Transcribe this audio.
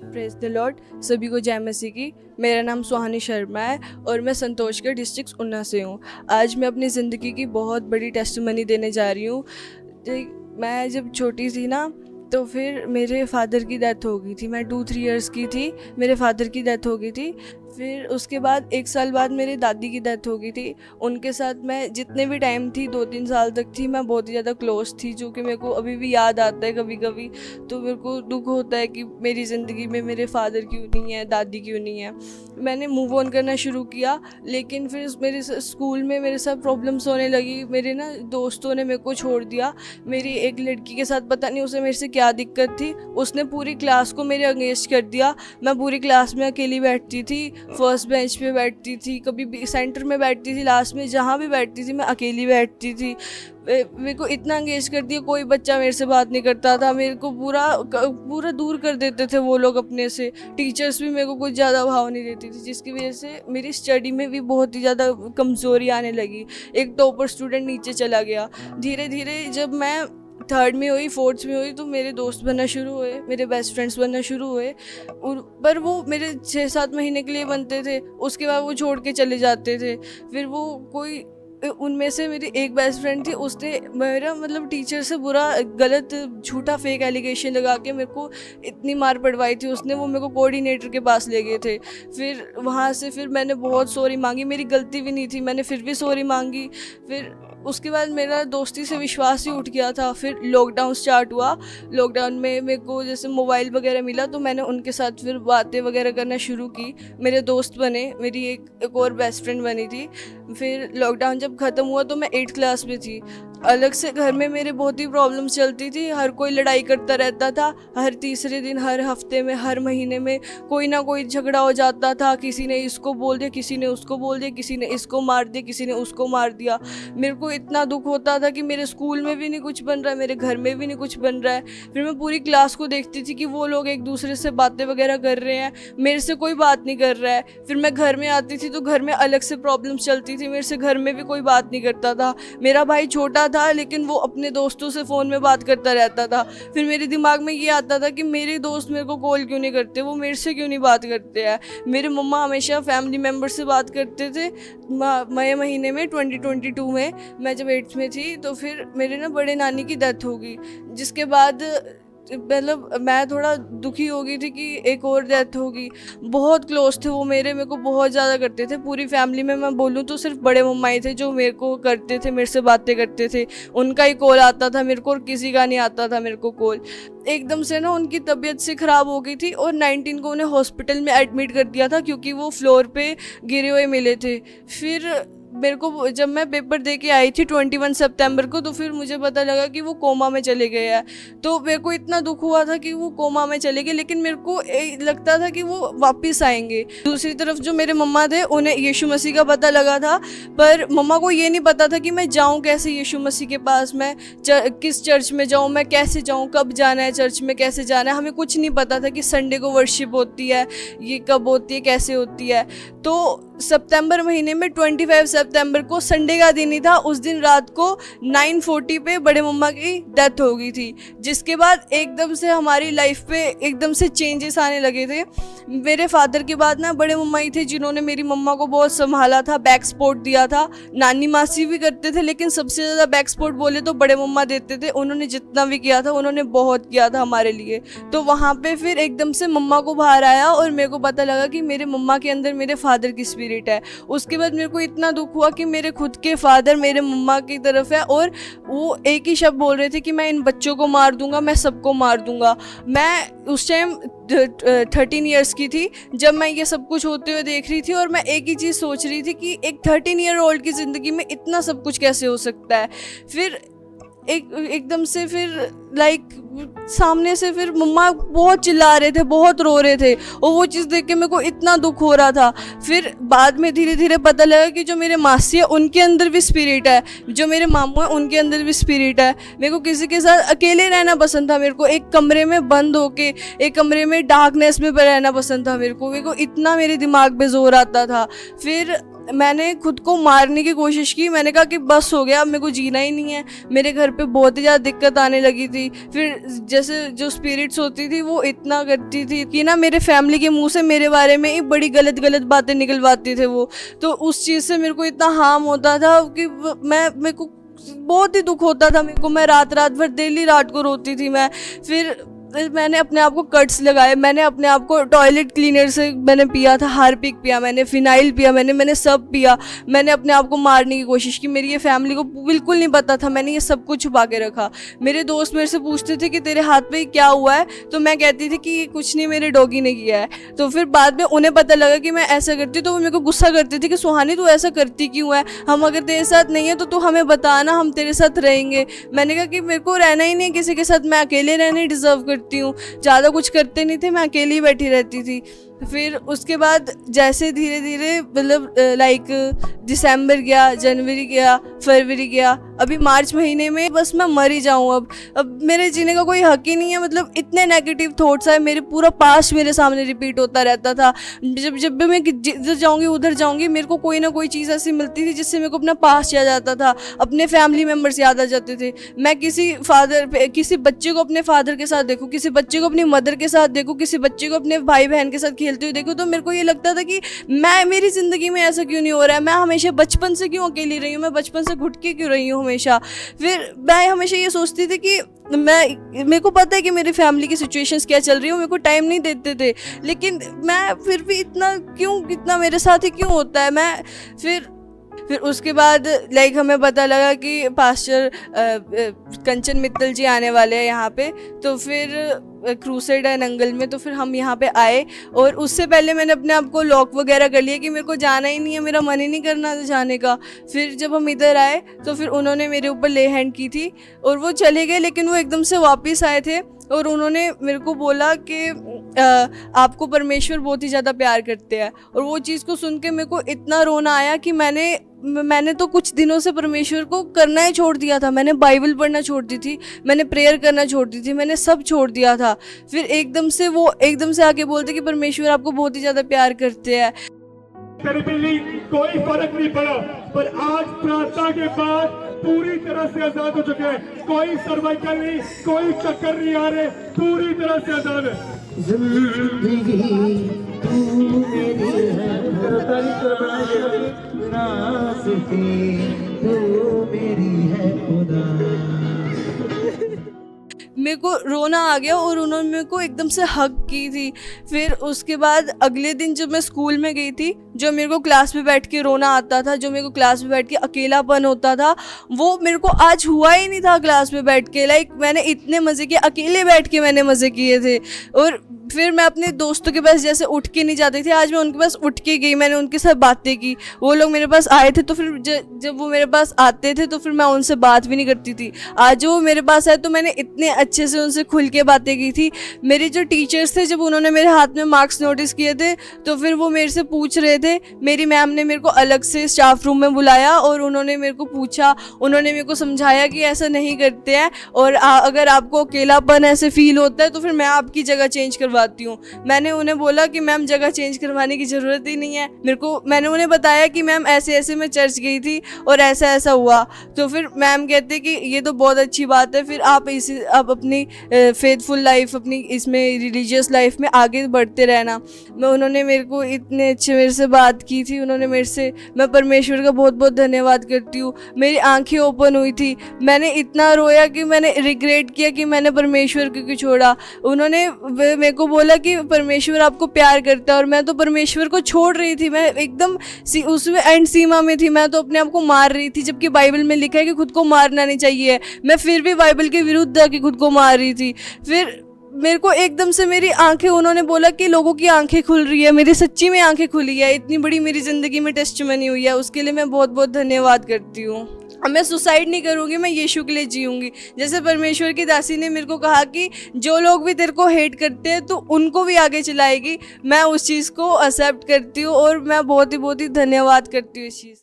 Praise the Lord. सभी को जय मसीह की। मेरा नाम सुहानी शर्मा है और मैं संतोषगढ़ डिस्ट्रिक्ट उन्ना से हूँ। आज मैं अपनी ज़िंदगी की बहुत बड़ी टेस्टिमनी देने जा रही हूँ। मैं जब छोटी थी ना, तो फिर मेरे फादर की डेथ हो गई थी। मैं 2-3 इयर्स की थी, मेरे फादर की डेथ हो गई थी। फिर उसके बाद 1 साल बाद मेरी दादी की डेथ हो गई थी। उनके साथ मैं जितने भी टाइम थी, 2-3 साल तक थी, मैं बहुत ही ज़्यादा क्लोज थी, जो कि मेरे को अभी भी याद आता है कभी कभी। तो मेरे को दुख होता है कि मेरी ज़िंदगी में मेरे फादर क्यों नहीं है, दादी क्यों नहीं है। मैंने मूव ऑन करना शुरू किया, लेकिन फिर मेरे स्कूल में मेरे साथ प्रॉब्लम्स होने लगी। मेरे ना दोस्तों ने मेरे को छोड़ दिया। मेरी एक लड़की के साथ पता नहीं उसे मेरे से क्या दिक्कत थी, उसने पूरी क्लास को मेरे अगेंस्ट कर दिया। मैं पूरी क्लास में अकेली बैठती थी, फर्स्ट बेंच पे बैठती थी, कभी सेंटर में बैठती थी, लास्ट में जहाँ भी बैठती थी मैं अकेली बैठती थी। मेरे को इतना अंगेज कर दिया, कोई बच्चा मेरे से बात नहीं करता था। मेरे को पूरा दूर कर देते थे वो लोग अपने से। टीचर्स भी मेरे को कुछ ज़्यादा भाव नहीं देती थी, जिसकी वजह से मेरी स्टडी में भी बहुत ही ज़्यादा कमज़ोरी आने लगी। एक टॉपर स्टूडेंट नीचे चला गया। धीरे धीरे जब मैं 3rd में हुई, 4th में हुई, तो मेरे दोस्त बनना शुरू हुए, मेरे बेस्ट फ्रेंड्स बनना शुरू हुए। पर वो मेरे 6-7 महीने के लिए बनते थे, उसके बाद वो छोड़ के चले जाते थे। फिर वो कोई उनमें से मेरी एक बेस्ट फ्रेंड थी, उसने मेरा मतलब टीचर से बुरा गलत झूठा फेक एलिगेशन लगा के मेरे को इतनी मार पड़वाई थी उसने। वो मेरे को कोऑर्डिनेटर के पास ले गए थे। फिर वहाँ से फिर मैंने बहुत सॉरी मांगी, मेरी गलती भी नहीं थी, मैंने फिर भी सॉरी मांगी। फिर उसके बाद मेरा दोस्ती से विश्वास ही उठ गया था। फिर लॉकडाउन स्टार्ट हुआ। लॉकडाउन में मेरे को जैसे मोबाइल वगैरह मिला, तो मैंने उनके साथ फिर बातें वगैरह करना शुरू की। मेरे दोस्त बने, मेरी एक और बेस्ट फ्रेंड बनी थी। फिर लॉकडाउन जब ख़त्म हुआ तो मैं 8th क्लास में थी। अलग से घर में मेरे बहुत ही प्रॉब्लम्स चलती थी। हर कोई लड़ाई करता रहता था, हर तीसरे दिन, हर हफ्ते में, हर महीने में कोई ना कोई झगड़ा हो जाता था। किसी ने इसको बोल दिया, किसी ने उसको बोल दिया, किसी ने इसको मार दिया, किसी ने उसको मार दिया। मेरे को इतना दुख होता था कि मेरे स्कूल में भी नहीं कुछ बन रहा है, मेरे घर में भी नहीं कुछ बन रहा है। फिर मैं पूरी क्लास को देखती थी कि वो लोग एक दूसरे से बातें वगैरह कर रहे हैं, मेरे से कोई बात नहीं कर रहा है। फिर मैं घर में आती थी तो घर में अलग से प्रॉब्लम्स चलती थी, मेरे से घर में भी कोई बात नहीं करता था। मेरा भाई छोटा था, लेकिन वो अपने दोस्तों से फ़ोन में बात करता रहता था। फिर मेरे दिमाग में ये आता था कि मेरे दोस्त मेरे को कॉल क्यों नहीं करते, वो मेरे से क्यों नहीं बात करते हैं। मेरे मम्मा हमेशा फैमिली मेम्बर से बात करते थे। मई महीने में 2022 में मैं जब 8th में थी, तो फिर मेरे ना बड़े नानी की डेथ हो गई, जिसके बाद मतलब मैं थोड़ा दुखी हो गई थी कि एक और डेथ होगी। बहुत क्लोज थे वो मेरे को बहुत ज़्यादा करते थे। पूरी फैमिली में मैं बोलूँ तो सिर्फ बड़े मम्मा ही थे जो मेरे को करते थे, मेरे से बातें करते थे। उनका ही कॉल आता था मेरे को, और किसी का नहीं आता था मेरे को कॉल। एकदम से ना उनकी तबीयत से ख़राब हो गई थी और 19 को उन्हें हॉस्पिटल में एडमिट कर दिया था, क्योंकि वो फ्लोर पे गिरे हुए मिले थे। फिर मेरे को जब मैं पेपर दे के आई थी 21 सितंबर को, तो फिर मुझे पता लगा कि वो कोमा में चले गए हैं। तो मेरे को इतना दुख हुआ था कि वो कोमा में चले गए, लेकिन मेरे को लगता था कि वो वापस आएंगे। दूसरी तरफ जो मेरे मम्मा थे, उन्हें यीशु मसीह का पता लगा था, पर मम्मा को ये नहीं पता था कि मैं जाऊँ कैसे यीशु मसीह के पास, मैं किस चर्च में जाऊँ, मैं कैसे जाऊँ, कब जाना है चर्च में, कैसे जाना है। हमें कुछ नहीं पता था कि संडे को वर्शिप होती है, ये कब होती है, कैसे होती है। तो सितंबर महीने में 25 सितंबर को संडे का दिन ही था। उस दिन रात को 9:40 पे बड़े मम्मा की डेथ हो गई थी, जिसके बाद एकदम से हमारी लाइफ पे एकदम से चेंजेस आने लगे थे। मेरे फादर के बाद ना बड़े मम्मा ही थे जिन्होंने मेरी मम्मा को बहुत संभाला था, बैक सपोर्ट दिया था। नानी मासी भी करते थे, लेकिन सबसे ज़्यादा बैक सपोर्ट बोले तो बड़े मम्मा देते थे। उन्होंने जितना भी किया था, उन्होंने बहुत किया था हमारे लिए। तो वहाँ पे फिर एकदम से मम्मा को बाहर आया और मेरे को पता लगा कि मेरे मम्मा के अंदर मेरे फादर की स्पिरिट है। उसके बाद मेरे को इतना दुख हुआ कि मेरे खुद के फादर मेरे मम्मा की तरफ है, और वो एक ही शब्द बोल रहे थे कि मैं इन बच्चों को मार दूंगा, मैं सबको मार दूंगा। मैं उस टाइम 13 ईयर्स की थी जब मैं ये सब कुछ होते हुए देख रही थी, और मैं एक ही चीज़ सोच रही थी कि एक 13 ईयर ओल्ड की ज़िंदगी में इतना सब कुछ कैसे हो सकता है। फिर एकदम से फिर सामने से फिर मम्मा बहुत चिल्ला रहे थे, बहुत रो रहे थे, और वो चीज़ देख के मेरे को इतना दुख हो रहा था। फिर बाद में धीरे धीरे पता लगा कि जो मेरे मासी है उनके अंदर भी स्पिरिट है, जो मेरे मामू है उनके अंदर भी स्पिरिट है। मेरे को किसी के साथ अकेले रहना पसंद था, मेरे को एक कमरे में बंद होके, एक कमरे में डार्कनेस में रहना पसंद था। मेरे को इतना मेरे दिमाग पे जोर आता था। फिर मैंने खुद को मारने की कोशिश की। मैंने कहा कि बस हो गया, अब मेरे को जीना ही नहीं है। मेरे घर पे बहुत ही ज़्यादा दिक्कत आने लगी थी। फिर जैसे जो स्पिरिट्स होती थी वो इतना करती थी कि ना मेरे फैमिली के मुंह से मेरे बारे में ही बड़ी गलत गलत बातें निकलवाते थे वो। तो उस चीज़ से मेरे को इतना हार्म होता था कि मेरे को बहुत ही दुख होता था मेरे को। मैं रात भर डेली रात को रोती थी मैं। फिर मैंने अपने आप को कट्स लगाए, मैंने अपने आप को टॉयलेट क्लीनर से मैंने पिया था, हार्पिक पिया, मैंने फिनाइल पिया, मैंने सब पिया। मैंने अपने आप को मारने की कोशिश की। मेरी ये फैमिली को बिल्कुल नहीं पता था, मैंने ये सब कुछ छुपा के रखा। मेरे दोस्त मेरे से पूछते थे कि तेरे हाथ पे क्या हुआ है, तो मैं कहती थी कि कुछ नहीं, मेरे डॉगी ने किया है। तो फिर बाद में उन्हें पता लगा कि मैं ऐसा करती हूँ, तो वो मेरे को गुस्सा करती थी कि सुहानी तू ऐसा करती क्यों है, हम अगर तेरे साथ नहीं है तो तू हमें बताना, हम तेरे साथ रहेंगे। मैंने कहा कि मेरे को रहना ही नहीं किसी के साथ, मैं अकेले रहने डिज़र्व करती हूँ। ज़्यादा कुछ करते नहीं थे, मैं अकेली ही बैठी रहती थी। फिर उसके बाद जैसे धीरे धीरे मतलब लाइक दिसंबर गया, जनवरी गया, फरवरी गया, अभी मार्च महीने में बस मैं मर ही जाऊँ। अब मेरे जीने का कोई हक ही नहीं है। मतलब इतने नेगेटिव थॉट्स आए, मेरे पूरा पास्ट मेरे सामने रिपीट होता रहता था। जब भी मैं इधर जाऊँगी उधर जाऊँगी, मेरे को कोई ना कोई चीज़ ऐसी मिलती थी जिससे मेरे को अपना पास्ट याद आता था, अपने फैमिली मेम्बर्स याद आ जाते थे। मैं किसी बच्चे को अपने फादर के साथ देखूँ, किसी बच्चे को अपनी मदर के साथ देखूँ, किसी बच्चे को अपने भाई बहन के साथ खेलते हुए देखूँ, तो मेरे को ये लगता था कि मेरी ज़िंदगी में ऐसा क्यों नहीं हो रहा है, मैं हमेशा बचपन से क्यों अकेली रही हूँ, मैं बचपन से घुट के क्यों रही हूँ हमेशा। फिर मैं हमेशा ये सोचती थी कि मेरे को पता है कि मेरी फैमिली की सिचुएशंस क्या चल रही है, मेरे को टाइम नहीं देते थे, लेकिन मैं फिर भी इतना मेरे साथ ही क्यों होता है। मैं फिर उसके बाद लाइक हमें पता लगा कि पास्टर कंचन मित्तल जी आने वाले हैं यहाँ पे, तो फिर क्रूसेड है नंगल में, तो फिर हम यहाँ पे आए। और उससे पहले मैंने अपने आप को लॉक वगैरह कर लिया कि मेरे को जाना ही नहीं है, मेरा मन ही नहीं करना था जाने का। फिर जब हम इधर आए तो फिर उन्होंने मेरे ऊपर ले हैंड की थी और वो चले गए, लेकिन वो एकदम से वापस आए थे और उन्होंने मेरे को बोला कि आपको परमेश्वर बहुत ही ज़्यादा प्यार करते हैं। और वो चीज़ को सुन के मेरे को इतना रोना आया कि मैंने तो कुछ दिनों से परमेश्वर को करना ही छोड़ दिया था। मैंने बाइबल पढ़ना छोड़ दी थी, मैंने प्रेयर करना छोड़ दी थी, मैंने सब छोड़ दिया था। फिर एकदम से आके बोलते कि परमेश्वर आपको बहुत ही ज़्यादा प्यार करते हैं। कोई फर्क नहीं पड़ा, पर आज प्रार्थना के बाद पूरी तरह से आजाद हो चुके हैं। कोई सर्वाइकल नहीं, कोई चक्कर नहीं आ रहे, पूरी तरह से आजाद है। जिंदगी तू मेरी है, तू मेरी है खुदा। मेरे को रोना आ गया और उन्होंने मेरे को एकदम से हग की थी। फिर उसके बाद अगले दिन जब मैं स्कूल में गई थी, जो मेरे को क्लास में बैठ के रोना आता था, जो मेरे को क्लास में बैठ के अकेलापन होता था, वो मेरे को आज हुआ ही नहीं था क्लास में बैठ के। लाइक मैंने इतने मज़े किए, अकेले बैठ के मैंने मज़े किए थे। और फिर मैं अपने दोस्तों के पास जैसे उठ के नहीं जाती थी, आज मैं उनके पास उठ के गई, मैंने उनके साथ बातें की। वो लोग मेरे पास आए थे तो फिर जब वो मेरे पास आते थे तो फिर मैं उनसे बात भी नहीं करती थी। आज वो मेरे पास आए तो मैंने इतने अच्छे से उनसे खुल के बातें की थी। मेरे जो टीचर्स थे, जब उन्होंने मेरे हाथ में मार्क्स नोटिस किए थे तो फिर वो मेरे से पूछ रहे थे। मेरी मैम ने मेरे को अलग से स्टाफ रूम में बुलाया और उन्होंने मेरे को पूछा, उन्होंने मेरे को समझाया कि ऐसा नहीं करते हैं, और अगर आपको अकेलापन ऐसे फील होता है तो फिर मैं आपकी जगह चेंज करवाती हूँ। मैंने उन्हें बोला कि मैम जगह चेंज करवाने की ज़रूरत ही नहीं है मैंने उन्हें बताया कि मैम ऐसे ऐसे मैं चर्च गई थी और ऐसा ऐसा हुआ। तो फिर मैम कहते कि ये तो बहुत अच्छी बात है, फिर आप अपनी फेथफुल लाइफ, अपनी इसमें रिलीजियस लाइफ में आगे बढ़ते रहना। उन्होंने मेरे को इतने अच्छे मेरे से बात की थी, मैं परमेश्वर का बहुत बहुत धन्यवाद करती हूँ। मेरी आंखें ओपन हुई थी, मैंने इतना रोया कि मैंने रिग्रेट किया कि मैंने परमेश्वर को क्यों छोड़ा। उन्होंने मेरे को बोला कि परमेश्वर आपको प्यार करता है, और मैं तो परमेश्वर को छोड़ रही थी, मैं एकदम उसमें एंड सीमा में थी, मैं तो अपने आप को मार रही थी, जबकि बाइबल में लिखा है कि खुद को मारना नहीं चाहिए। मैं फिर भी बाइबल के विरुद्ध आके खुद को मार रही थी। फिर मेरे को एकदम से मेरी आंखें, उन्होंने बोला कि लोगों की आंखें खुल रही है, मेरी सच्ची में आंखें खुली है, इतनी बड़ी मेरी ज़िंदगी में टेस्टिमनी हुई है, उसके लिए मैं बहुत बहुत धन्यवाद करती हूँ। मैं सुसाइड नहीं करूँगी, मैं यीशु के लिए जीऊँगी। जैसे परमेश्वर की दासी ने मेरे को कहा कि जो लोग भी तेरे को हेट करते हैं तो उनको भी आगे चलाएगी, मैं उस चीज़ को एक्सेप्ट करती हूँ और मैं बहुत ही धन्यवाद करती हूँ इस चीज़।